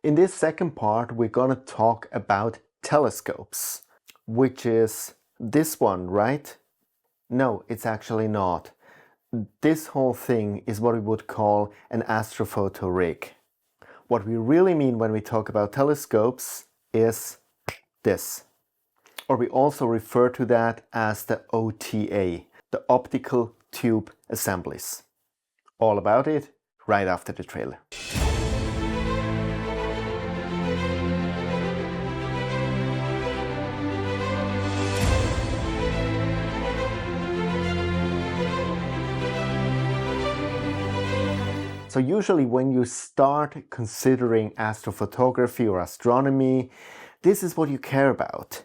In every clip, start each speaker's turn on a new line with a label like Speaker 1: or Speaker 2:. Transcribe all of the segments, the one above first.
Speaker 1: In this second part, we're gonna talk about telescopes, which is this one, right? No, it's actually not. This whole thing is what we would call an astrophoto rig. What we really mean when we talk about telescopes is this. Or we also refer to that as the OTA, the optical tube assemblies. All about it right after the trailer. So usually when you start considering astrophotography or astronomy, this is what you care about.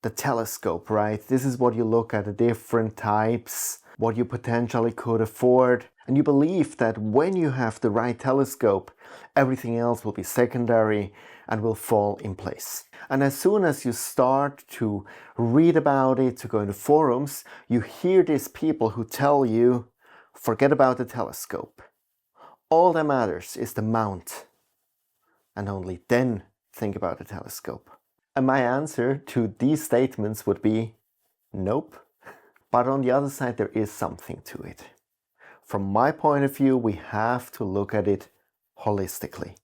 Speaker 1: The telescope, right? This is what you look at, the different types, what you potentially could afford. And you believe that when you have the right telescope, everything else will be secondary and will fall in place. And as soon as you start to read about it, to go into forums, you hear these people who tell you, forget about the telescope. All that matters is the mount, and only then think about the telescope. And my answer to these statements would be, nope. But on the other side, there is something to it. From my point of view, we have to look at it holistically.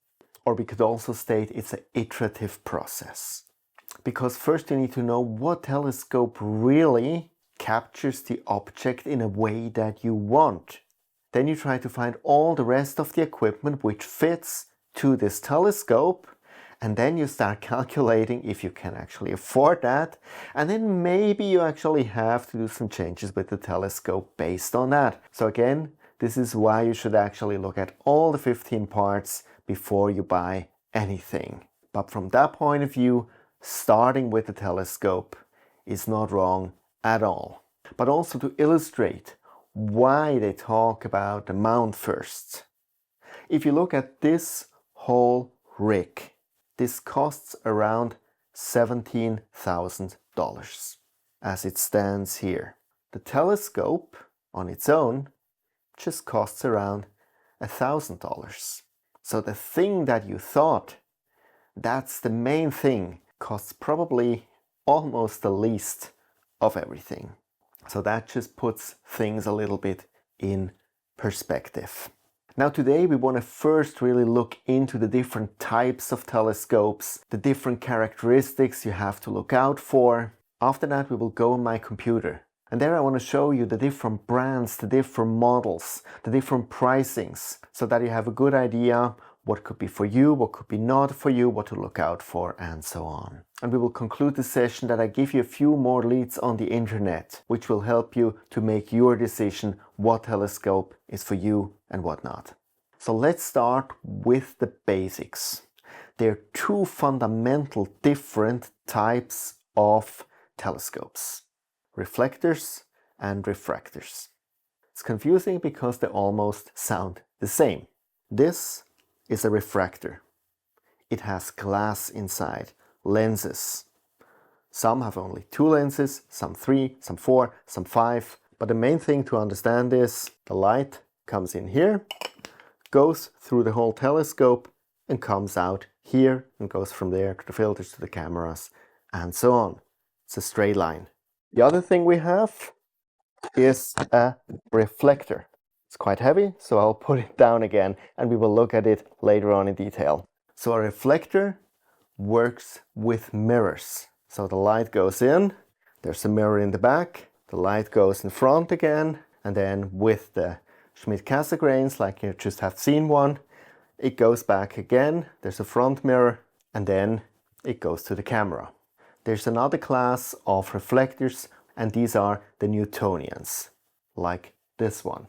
Speaker 1: Or we could also state it's an iterative process. Because first you need to know what telescope really captures the object in a way that you want. Then you try to find all the rest of the equipment which fits to this telescope, and then you start calculating if you can actually afford that, and then maybe you actually have to do some changes with the telescope based on that. So again, this is why you should actually look at all the 15 parts before you buy anything. But from that point of view, starting with the telescope is not wrong at all. But also to illustrate why they talk about the mount first. If you look at this whole rig, this costs around $17,000 as it stands here. The telescope on its own just costs around $1,000. So the thing that you thought, that's the main thing, costs probably almost the least of everything. So that just puts things a little bit in perspective. Now today we want to first really look into the different types of telescopes, the different characteristics you have to look out for. After that we will go on my computer. And there I want to show you the different brands, the different models, the different pricings, so that you have a good idea what could be for you, what could be not for you, what to look out for, and so on. And we will conclude the session that I give you a few more leads on the internet, which will help you to make your decision what telescope is for you and what not. So let's start with the basics. There are two fundamental different types of telescopes: reflectors and refractors. It's confusing because they almost sound the same. This is a refractor. It has glass inside, lenses. Some have only 2 lenses, some 3, some 4, some 5. But the main thing to understand is the light comes in here, goes through the whole telescope and comes out here and goes from there to the filters, to the cameras, and so on. It's a straight line. The other thing we have is a reflector. It's quite heavy, so I'll put it down again and we will look at it later on in detail. So a reflector works with mirrors. So the light goes in, there's a mirror in the back, the light goes in front again, and then with the Schmidt-Cassegrains, like you just have seen one, it goes back again, there's a front mirror, and then it goes to the camera. There's another class of reflectors, and these are the Newtonians, like this one.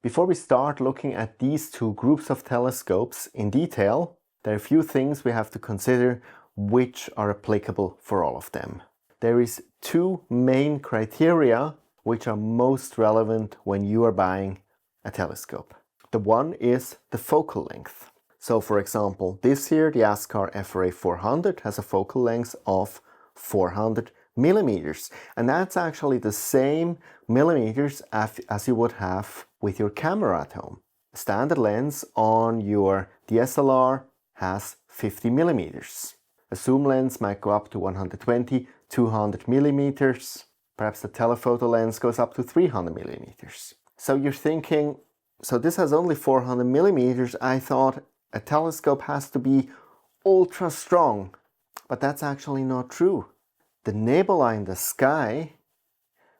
Speaker 1: Before we start looking at these two groups of telescopes in detail, there are a few things we have to consider which are applicable for all of them. There is 2 main criteria which are most relevant when you are buying a telescope. The one is the focal length. So for example, this here, the ASCAR FRA 400 has a focal length of 400 millimeters, and that's actually the same millimeters as you would have with your camera at home. A standard lens on your DSLR has 50 millimeters. A zoom lens might go up to 120, 200 millimeters. Perhaps the telephoto lens goes up to 300 millimeters. So you're thinking, so this has only 400 millimeters. I thought a telescope has to be ultra strong, but that's actually not true. The nebulae in the sky,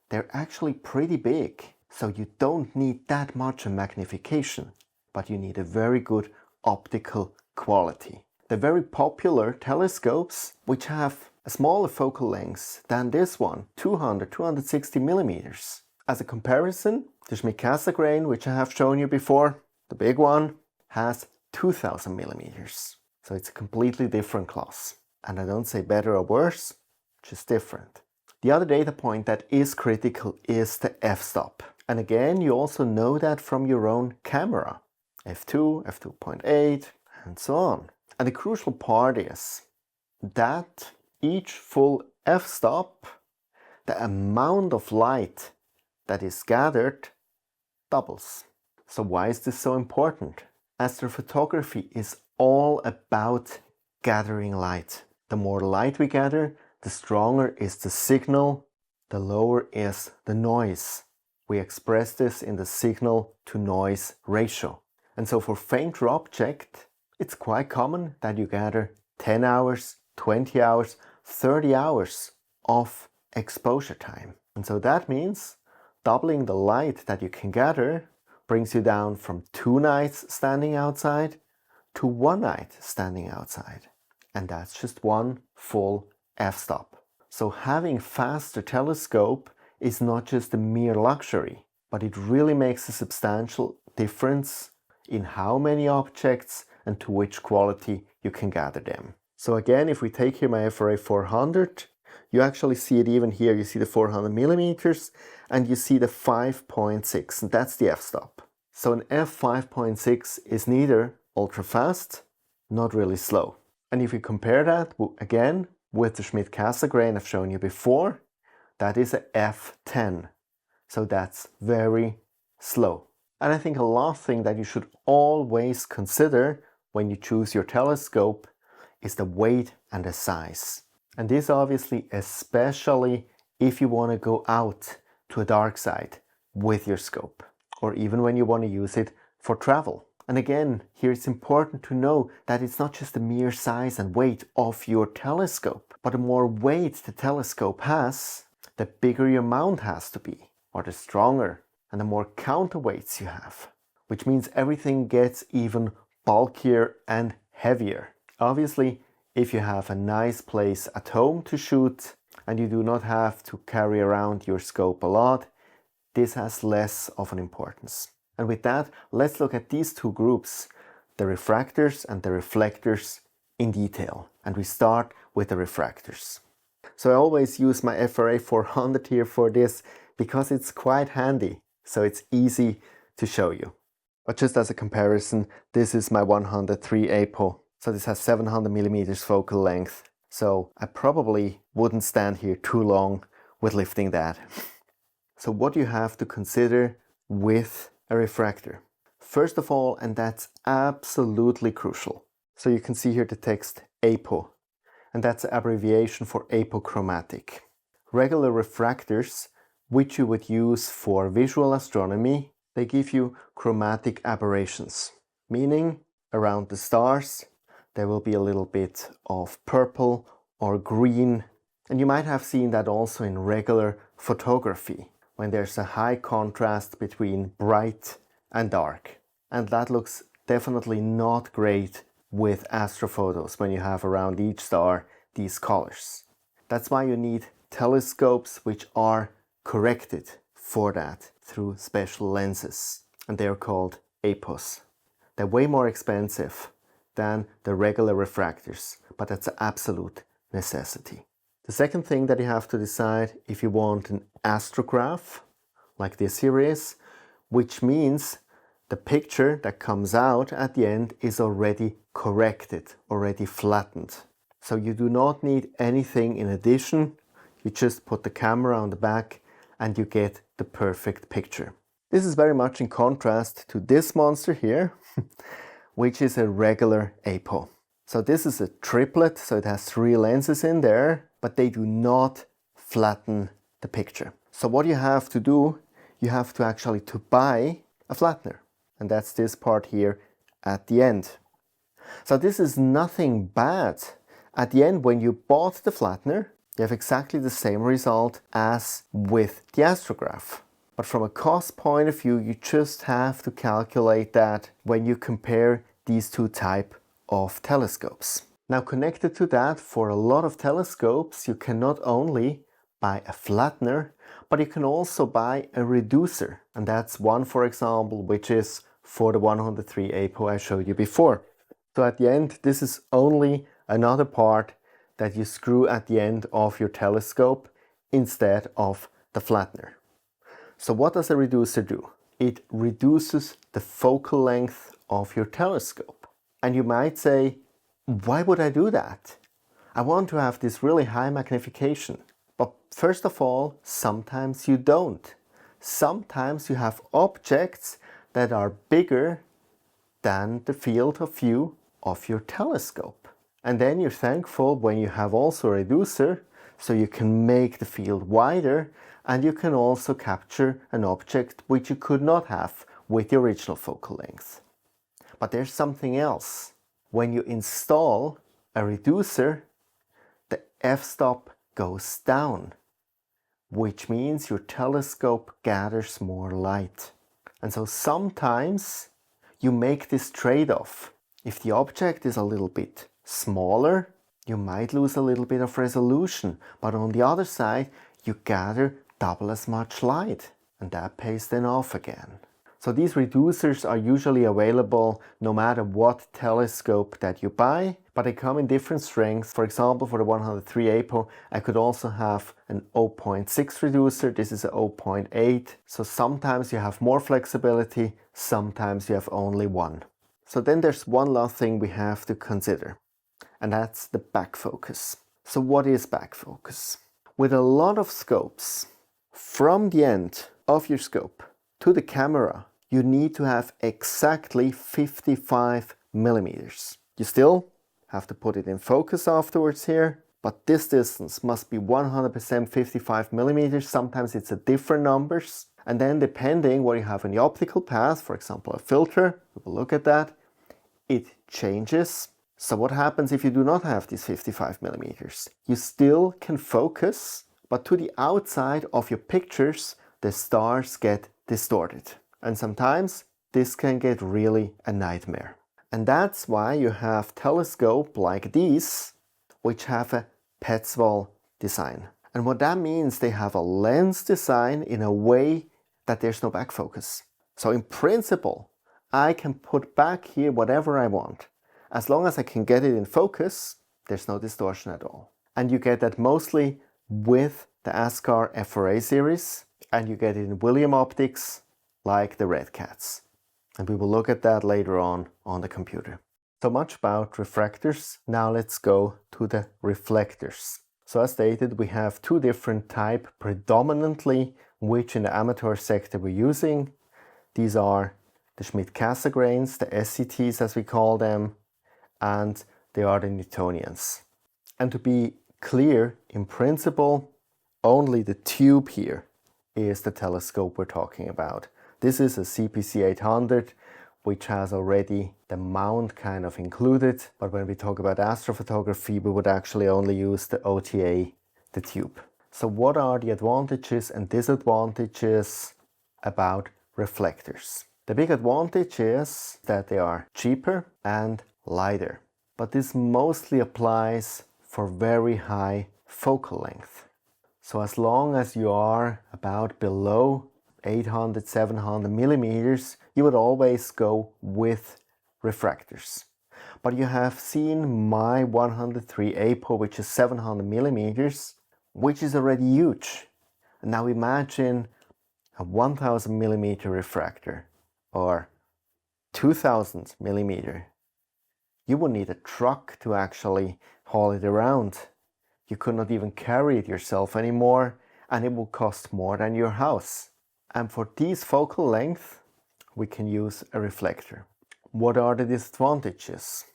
Speaker 1: they're actually pretty big. So you don't need that much a magnification, but you need a very good optical quality. The very popular telescopes, which have a smaller focal length than this one, 200, 260 millimeters. As a comparison, the Schmidt-Cassegrain, which I have shown you before, the big one, has 2000 millimeters. So it's a completely different class. And I don't say better or worse, just different. The other data point that is critical is the f-stop. And again, you also know that from your own camera. f2, f2.8, and so on. And the crucial part is that each full f-stop, the amount of light that is gathered doubles. So why is this so important? Astrophotography is all about gathering light. The more light we gather, the stronger is the signal, the lower is the noise. We express this in the signal to noise ratio. And so for fainter object, it's quite common that you gather 10 hours, 20 hours, 30 hours of exposure time. And so that means doubling the light that you can gather brings you down from 2 nights standing outside to 1 night standing outside. And that's just one full f-stop. So having faster telescope is not just a mere luxury, but it really makes a substantial difference in how many objects and to which quality you can gather them. So again, if we take here my FRA 400, you actually see it even here. You see the 400 millimeters and you see the 5.6, and that's the f-stop. So an f5.6 is neither ultra fast, not really slow. And if you compare that again with the Schmidt-Cassegrain I've shown you before, that is a f10. So that's very slow. And I think a last thing that you should always consider when you choose your telescope is the weight and the size. And this obviously especially if you want to go out to a dark side with your scope, or even when you want to use it for travel. And again, here it's important to know that it's not just the mere size and weight of your telescope, but the more weight the telescope has, the bigger your mount has to be, or the stronger and the more counterweights you have, which means everything gets even bulkier and heavier. Obviously, if you have a nice place at home to shoot and you do not have to carry around your scope a lot, this has less of an importance. And with that, let's look at these two groups, the refractors and the reflectors, in detail. And we start with the refractors. So I always use my FRA 400 here for this because it's quite handy, so it's easy to show you. But just as a comparison, this is my 103 APO. So this has 700 millimeters focal length. So I probably wouldn't stand here too long with lifting that. So what do you have to consider with a refractor? First of all, and that's absolutely crucial. So you can see here the text APO, and that's an abbreviation for apochromatic. Regular refractors, which you would use for visual astronomy, they give you chromatic aberrations, meaning around the stars there will be a little bit of purple or green. And you might have seen that also in regular photography, when there's a high contrast between bright and dark. And that looks definitely not great with astrophotos when you have around each star these colors. That's why you need telescopes which are corrected for that through special lenses, and they are called APOs. They're way more expensive than the regular refractors, but that's an absolute necessity. The second thing that you have to decide if you want an astrograph, like this here is, which means the picture that comes out at the end is already corrected, already flattened. So you do not need anything in addition. You just put the camera on the back and you get the perfect picture. This is very much in contrast to this monster here, which is a regular APO. So this is a triplet, so it has 3 lenses in there, but they do not flatten the picture. So what you have to do, you have to actually buy a flattener. And that's this part here at the end. So this is nothing bad. At the end, when you bought the flattener, you have exactly the same result as with the astrograph. But from a cost point of view, you just have to calculate that when you compare these two types of telescopes. Now, connected to that, for a lot of telescopes, you can not only buy a flattener, but you can also buy a reducer. And that's one, for example, which is for the 103 APO I showed you before. So at the end, this is only another part that you screw at the end of your telescope instead of the flattener. So what does a reducer do? It reduces the focal length of your telescope. And you might say, why would I do that? I want to have this really high magnification. But first of all, sometimes you don't. Sometimes you have objects that are bigger than the field of view of your telescope. And then you're thankful when you have also a reducer, so you can make the field wider, and you can also capture an object which you could not have with the original focal length. But there's something else. When you install a reducer, the f-stop goes down, which means your telescope gathers more light. And so sometimes you make this trade-off. If the object is a little bit smaller, you might lose a little bit of resolution, but on the other side, you gather double as much light, and that pays then off again. So these reducers are usually available no matter what telescope that you buy, but they come in different strengths. For example, for the 103 APO, I could also have an 0.6 reducer. This is a 0.8. So sometimes you have more flexibility, sometimes you have only one. So then there's one last thing we have to consider, and that's the back focus. So what is back focus? With a lot of scopes, from the end of your scope to the camera, you need to have exactly 55 millimeters. You still have to put it in focus afterwards here, but this distance must be 100% 55 millimeters. Sometimes it's a different numbers. And then depending what you have in the optical path, for example, a filter, we will look at that, it changes. So what happens if you do not have these 55 millimeters? You still can focus, but to the outside of your pictures, the stars get distorted. And sometimes this can get really a nightmare. And that's why you have telescopes like these, which have a Petzval design. And what that means, they have a lens design in a way that there's no back focus. So in principle, I can put back here whatever I want. As long as I can get it in focus, there's no distortion at all. And you get that mostly with the ASCAR FRA series, and you get it in William optics like the Red Cats. And we will look at that later on the computer. So much about refractors. Now let's go to the reflectors. So as stated, we have two different types predominantly, which in the amateur sector we're using. These are the Schmidt-Cassegrains, the SCTs as we call them, and they are the Newtonians. And to be clear, in principle, only the tube here is the telescope we're talking about. This is a CPC 800, which has already the mount kind of included, but when we talk about astrophotography, we would actually only use the OTA, the tube. So what are the advantages and disadvantages about reflectors? The big advantage is that they are cheaper and lighter, but this mostly applies for very high focal length. So as long as you are about below 800, 700 millimeters, you would always go with refractors. But you have seen my 103 APO, which is 700 millimeters, which is already huge. And now imagine a 1000 millimeter refractor or 2000 millimeter. You would need a truck to actually haul it around. You could not even carry it yourself anymore, and it will cost more than your house. And for these focal length, we can use a reflector. What are the disadvantages?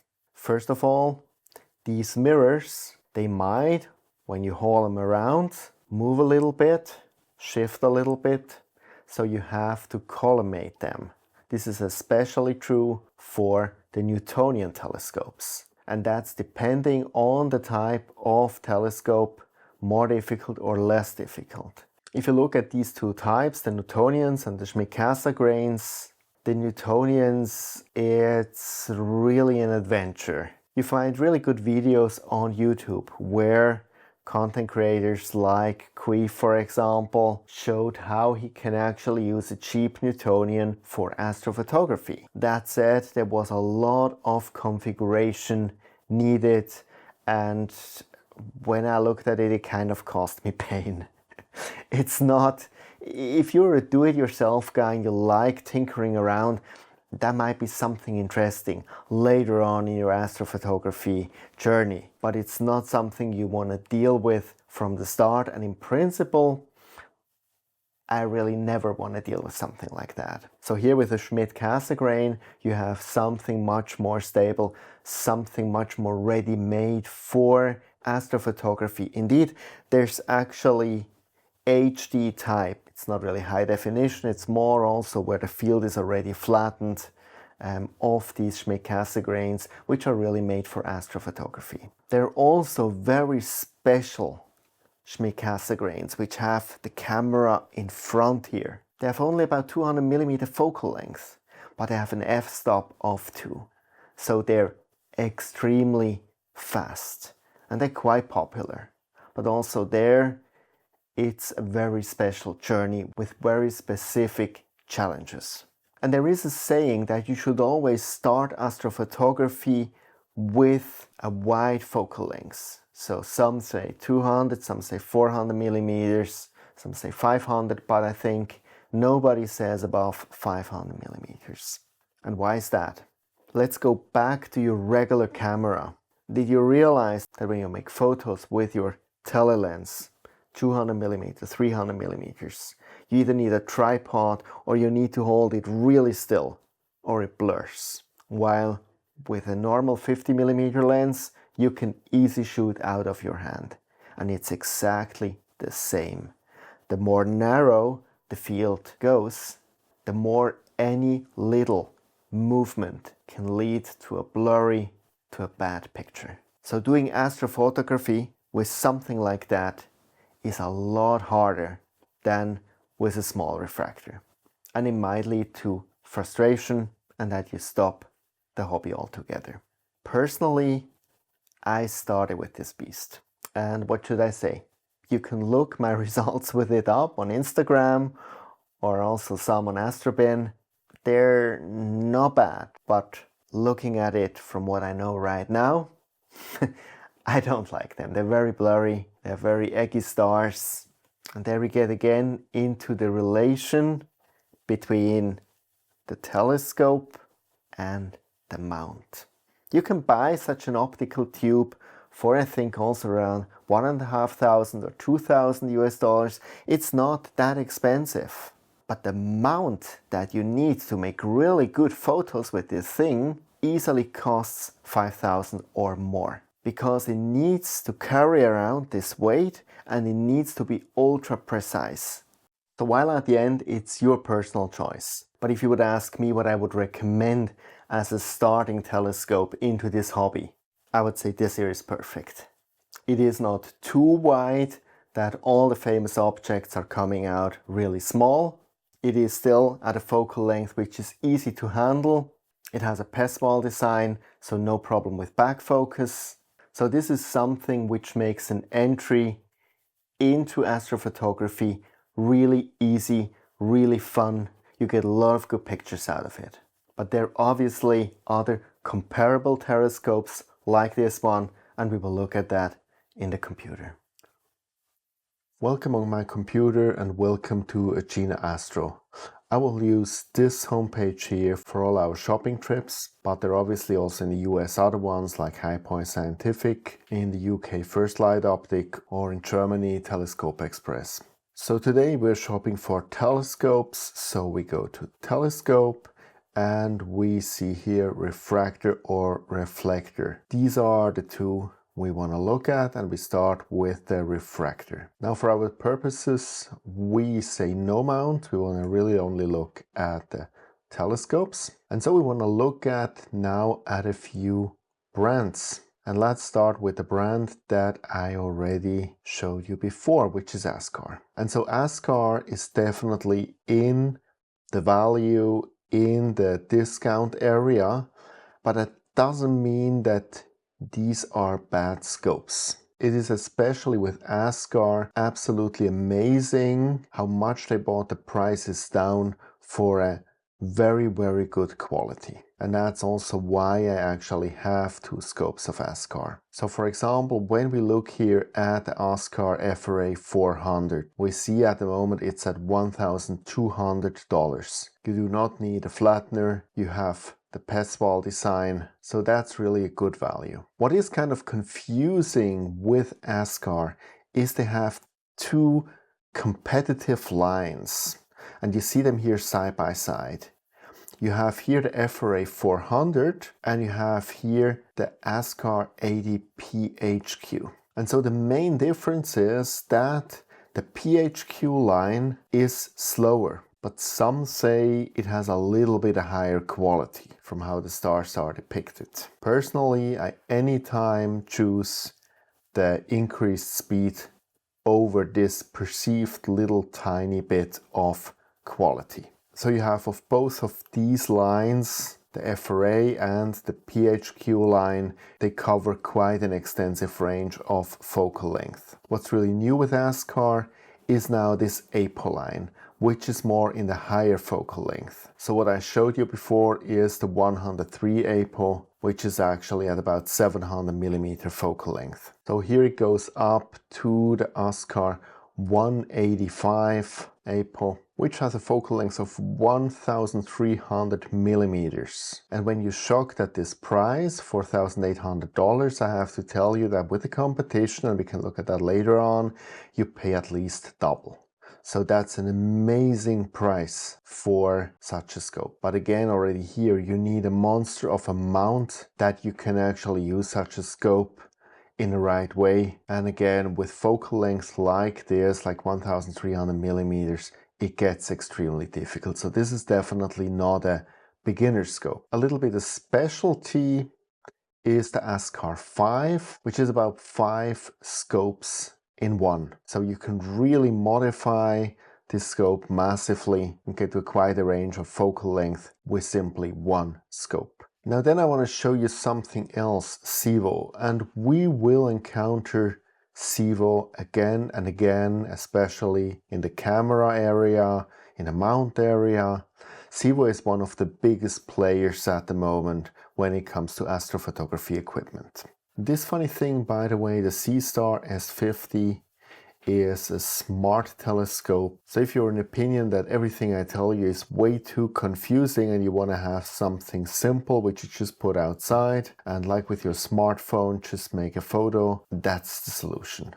Speaker 1: First of all, these mirrors, they might, when you haul them around, move a little bit, shift a little bit, so you have to collimate them. This is especially true for the Newtonian telescopes. And that's depending on the type of telescope, more difficult or less difficult. If you look at these two types, the Newtonians and the Schmidt-Cassegrains, the Newtonians, it's really an adventure. You find really good videos on YouTube where content creators like Quee, for example, showed how he can actually use a cheap Newtonian for astrophotography. That said, there was a lot of configuration needed, and when I looked at it, it kind of cost me pain. It's not, if you're a do-it-yourself guy and you like tinkering around, that might be something interesting later on in your astrophotography journey, but it's not something you want to deal with from the start. And in principle, I really never want to deal with something like that. So here with the Schmidt-Cassegrain, you have something much more stable, something much more ready-made for astrophotography. Indeed, there's actually HD type. It's not really high definition, it's more also where the field is already flattened of these Schmidt-Cassegrains, which are really made for astrophotography. There are also very special Schmidt-Cassegrains which have the camera in front here. They have only about 200mm focal length, but they have an f-stop of 2. So they're extremely fast and they're quite popular. But also there, it's a very special journey with very specific challenges. And there is a saying that you should always start astrophotography with a wide focal length. So some say 200, some say 400mm, some say 500, but I think nobody says above 500mm. And why is that? Let's go back to your regular camera. Did you realize that when you make photos with your telelens, 200mm, 300mm, you either need a tripod or you need to hold it really still or it blurs. While with a normal 50mm lens, you can easily shoot out of your hand. And it's exactly the same. The more narrow the field goes, the more any little movement can lead to a blurry, to a bad picture. So doing astrophotography with something like that is a lot harder than with a small refractor. And it might lead to frustration and that you stop the hobby altogether. Personally, I started with this beast. And what should I say? You can look my results with it up on Instagram or also some on Astrobin. They're not bad, but looking at it from what I know right now, I don't like them. They're very blurry, they're very eggy stars. And there we get again into the relation between the telescope and the mount. You can buy such an optical tube for I think also around $1,500 or $2,000 US. It's not that expensive. But the mount that you need to make really good photos with this thing easily costs $5,000 or more. Because it needs to carry around this weight and it needs to be ultra precise. So while at the end it's your personal choice. But if you would ask me what I would recommend as a starting telescope into this hobby, I would say this here is perfect. It is not too wide that all the famous objects are coming out really small. It is still at a focal length which is easy to handle. It has a Peswall design, so no problem with back focus. So this is something which makes an entry into astrophotography really easy, really fun. You get a lot of good pictures out of it. But there are obviously other comparable telescopes like this one, and we will look at that in the computer. Welcome on my computer and welcome to Agena Astro. I will use this homepage here for all our shopping trips, but there are obviously also in the US other ones like High Point Scientific, in the UK First Light Optic, or in Germany Telescope Express. So today we're shopping for telescopes, so we go to Telescope and we see here refractor or reflector. These are the two we want to look at, and we start with the refractor. Now for our purposes, we say no mount. We want to really only look at the telescopes. And so we want to look at now at a few brands. And let's start with the brand that I already showed you before, which is ASCAR. And so ASCAR is definitely in the value, in the discount area, but that doesn't mean that these are bad scopes. It is especially with ASCAR absolutely amazing how much they brought the prices down for a very, very good quality. And that's also why I actually have two scopes of ASCAR. So for example, when we look here at the ASCAR FRA 400, we see at the moment it's at $1,200. You do not need a flattener, you have the Peswall design, so that's really a good value. What is kind of confusing with ASCAR is they have two competitive lines, and you see them here side by side. You have here the FRA 400 and you have here the ASCAR 80 PHQ. And so the main difference is that the PHQ line is slower, but some say it has a little bit of higher quality from how the stars are depicted. Personally, I anytime choose the increased speed over this perceived little tiny bit of quality. So you have of both of these lines, the FRA and the PHQ line, they cover quite an extensive range of focal length. What's really new with ASCAR is now this APO line, which is more in the higher focal length. So what I showed you before is the 103 APO, which is actually at about 700 millimeter focal length. So here it goes up to the ASCAR 185 APO, which has a focal length of 1,300 millimeters. And when you're shocked at this price, $4,800, I have to tell you that with the competition, and we can look at that later on, you pay at least double. So that's an amazing price for such a scope. But again, already here, you need a monster of a mount that you can actually use such a scope in the right way. And again, with focal lengths like this, like 1,300 millimeters, it gets extremely difficult. So this is definitely not a beginner scope. A little bit of specialty is the ASCAR 5, which is about 5 scopes in one. So you can really modify this scope massively and get to quite a range of focal length with simply one scope. Now then I want to show you something else, SIVO, and we will encounter SIVO again and again, especially in the camera area, in the mount area. SIVO is one of the biggest players at the moment when it comes to astrophotography equipment. This funny thing, by the way, the C-Star S50 is a smart telescope. So if you're in opinion that everything I tell you is way too confusing and you want to have something simple which you just put outside and like with your smartphone just make a photo, that's the solution.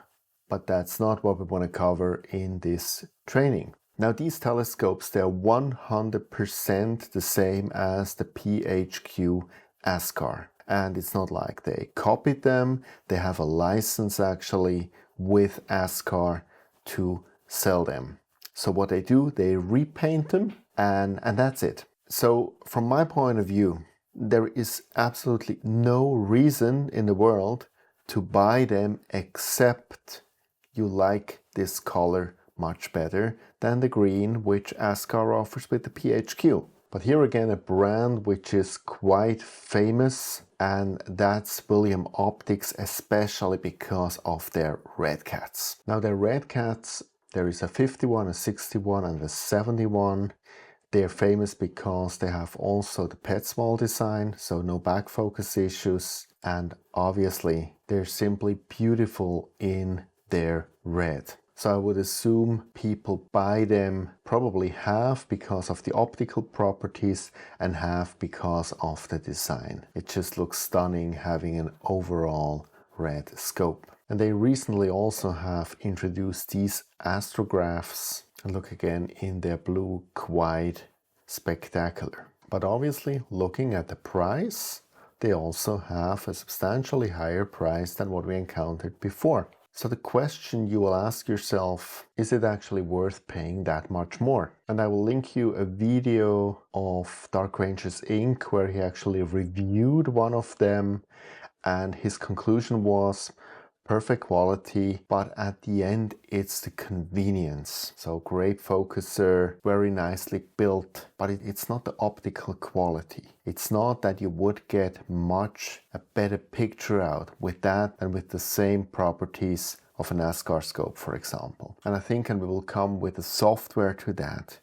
Speaker 1: But that's not what we want to cover in this training. Now these telescopes, they're 100% the same as the PHQ ASCAR. And it's not like they copied them, they have a license actually with ASCAR to sell them. So what they do, they repaint them and that's it. So from my point of view, there is absolutely no reason in the world to buy them except you like this color much better than the green which ASCAR offers with the PHQ. But here again a brand which is quite famous, and that's William Optics, especially because of their red cats. Now their red cats, there is a 51, a 61 and a 71. They're famous because they have also the Peswall design, so no back focus issues, and obviously they're simply beautiful in their red. So I would assume people buy them probably half because of the optical properties and half because of the design. It just looks stunning having an overall red scope. And they recently also have introduced these astrographs. And look again in their blue, quite spectacular. But obviously, looking at the price, they also have a substantially higher price than what we encountered before. So the question you will ask yourself, is it actually worth paying that much more? And I will link you a video of Dark Rangers Inc. where he actually reviewed one of them, and his conclusion was perfect quality, but at the end it's the convenience. So great focuser, very nicely built, but it's not the optical quality. It's not that you would get a better picture out with that than with the same properties of an NASCAR scope, for example. And I think, and we will come with the software to that,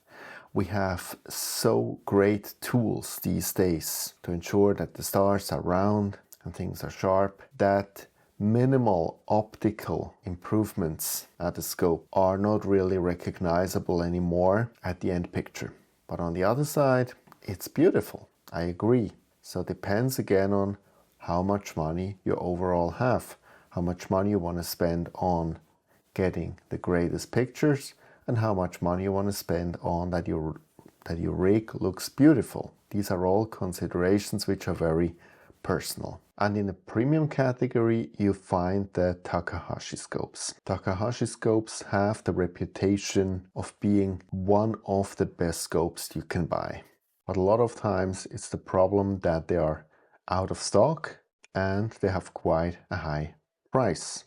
Speaker 1: we have so great tools these days to ensure that the stars are round and things are sharp, that minimal optical improvements at the scope are not really recognizable anymore at the end picture. But on the other side, it's beautiful. I agree. So it depends again on how much money you overall have, how much money you want to spend on getting the greatest pictures, and how much money you want to spend on that your rig looks beautiful. These are all considerations which are very personal. And in the premium category, you find the Takahashi scopes. Takahashi scopes have the reputation of being one of the best scopes you can buy. But a lot of times it's the problem that they are out of stock and they have quite a high price.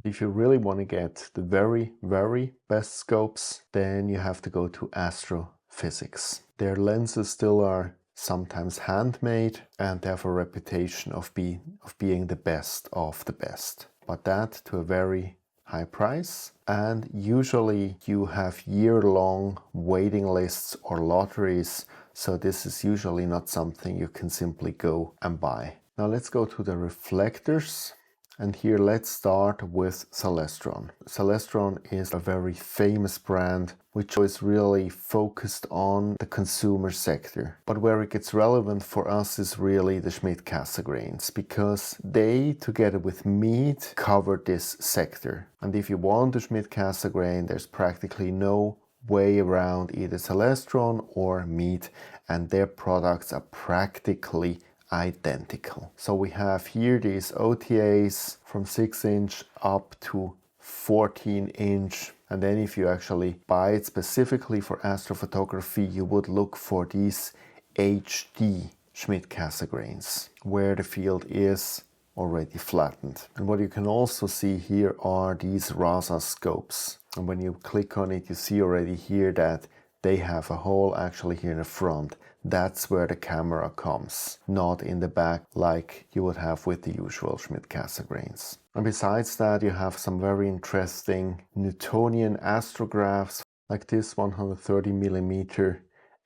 Speaker 1: If you really want to get the very, very best scopes, then you have to go to Astrophysics. Their lenses still are sometimes handmade, and they have a reputation of being the best of the best. But that to a very high price, and usually you have year-long waiting lists or lotteries, so this is usually not something you can simply go and buy. Now let's go to the reflectors. And here let's start with Celestron. Celestron is a very famous brand which is really focused on the consumer sector. But where it gets relevant for us is really the Schmidt Cassegrains, because they, together with Mead, cover this sector. And if you want a Schmidt Cassegrain, there's practically no way around either Celestron or Mead, and their products are practically identical. So we have here these OTAs from 6-inch up to 14-inch, and then if you actually buy it specifically for astrophotography, you would look for these HD Schmidt Cassegrains, where the field is already flattened. And what you can also see here are these RESSOURCES scopes, and when you click on it, you see already here that they have a hole actually here in the front. That's where the camera comes, not in the back like you would have with the usual Schmidt Cassegrains. And besides that, you have some very interesting Newtonian astrographs, like this 130mm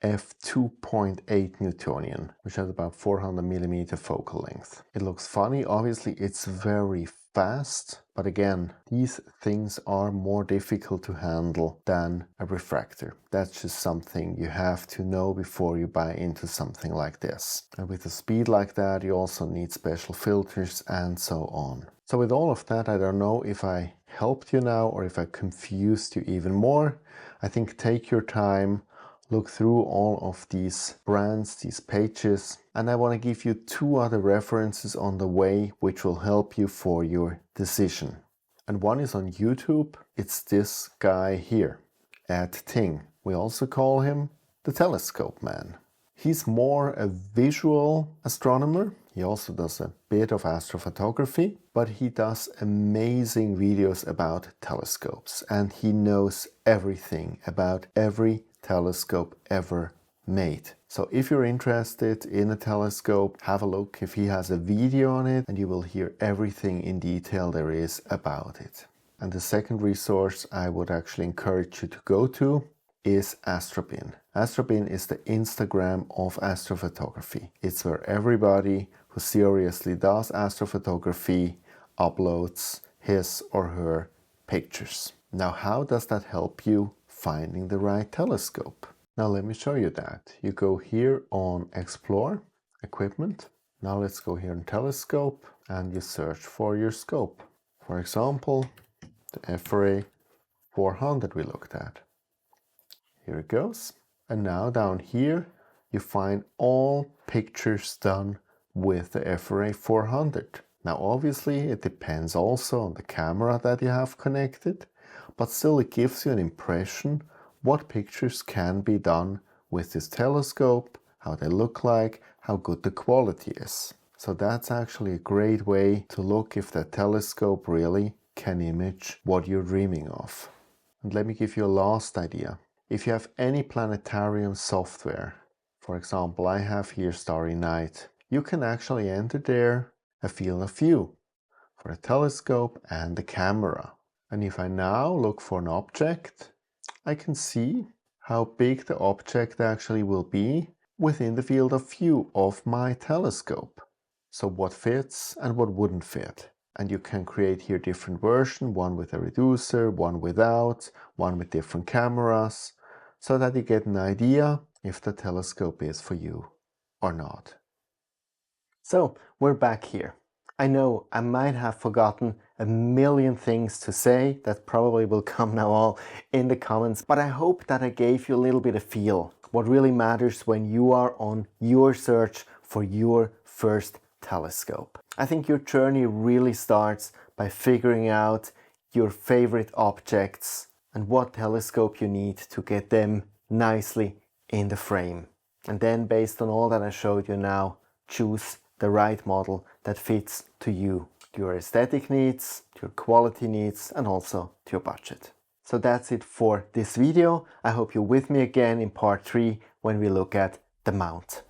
Speaker 1: f2.8 Newtonian, which has about 400mm focal length. It looks funny, obviously it's very fast, but again, these things are more difficult to handle than a refractor. That's just something you have to know before you buy into something like this. And with a speed like that, you also need special filters and so on. So with all of that, I don't know if I helped you now or if I confused you even more. I think take your time, look through all of these brands, these pages, and I want to give you 2 other references on the way which will help you for your decision. And one is on YouTube. It's this guy here, Ed Ting. We also call him the Telescope Man. He's more a visual astronomer. He also does a bit of astrophotography, but he does amazing videos about telescopes, and he knows everything about every telescope ever made. So if you're interested in a telescope, have a look if he has a video on it, and you will hear everything in detail there is about it. And the second resource I would actually encourage you to go to is Astrobin. Astrobin is the Instagram of astrophotography. It's where everybody who seriously does astrophotography uploads his or her pictures. Now, how does that help you finding the right telescope? Now let me show you that. You go here on Explore, Equipment. Now let's go here on Telescope and you search for your scope. For example, the FRA 400 we looked at. Here it goes. And now down here you find all pictures done with the FRA 400. Now obviously it depends also on the camera that you have connected, but still it gives you an impression what pictures can be done with this telescope, how they look like, how good the quality is. So that's actually a great way to look if the telescope really can image what you're dreaming of. And let me give you a last idea. If you have any planetarium software, for example, I have here Starry Night, you can actually enter there a field of view for the telescope and the camera. And if I now look for an object, I can see how big the object actually will be within the field of view of my telescope. So what fits and what wouldn't fit. And you can create here different versions, one with a reducer, one without, one with different cameras, so that you get an idea if the telescope is for you or not. So we're back here. I know I might have forgotten a million things to say that probably will come now all in the comments, but I hope that I gave you a little bit of feel what really matters when you are on your search for your first telescope. I think your journey really starts by figuring out your favorite objects and what telescope you need to get them nicely in the frame. And then based on all that I showed you now, choose the right model that fits to you, to your aesthetic needs, to your quality needs, and also to your budget. So that's it for this video. I hope you're with me again in part 3 when we look at the mount.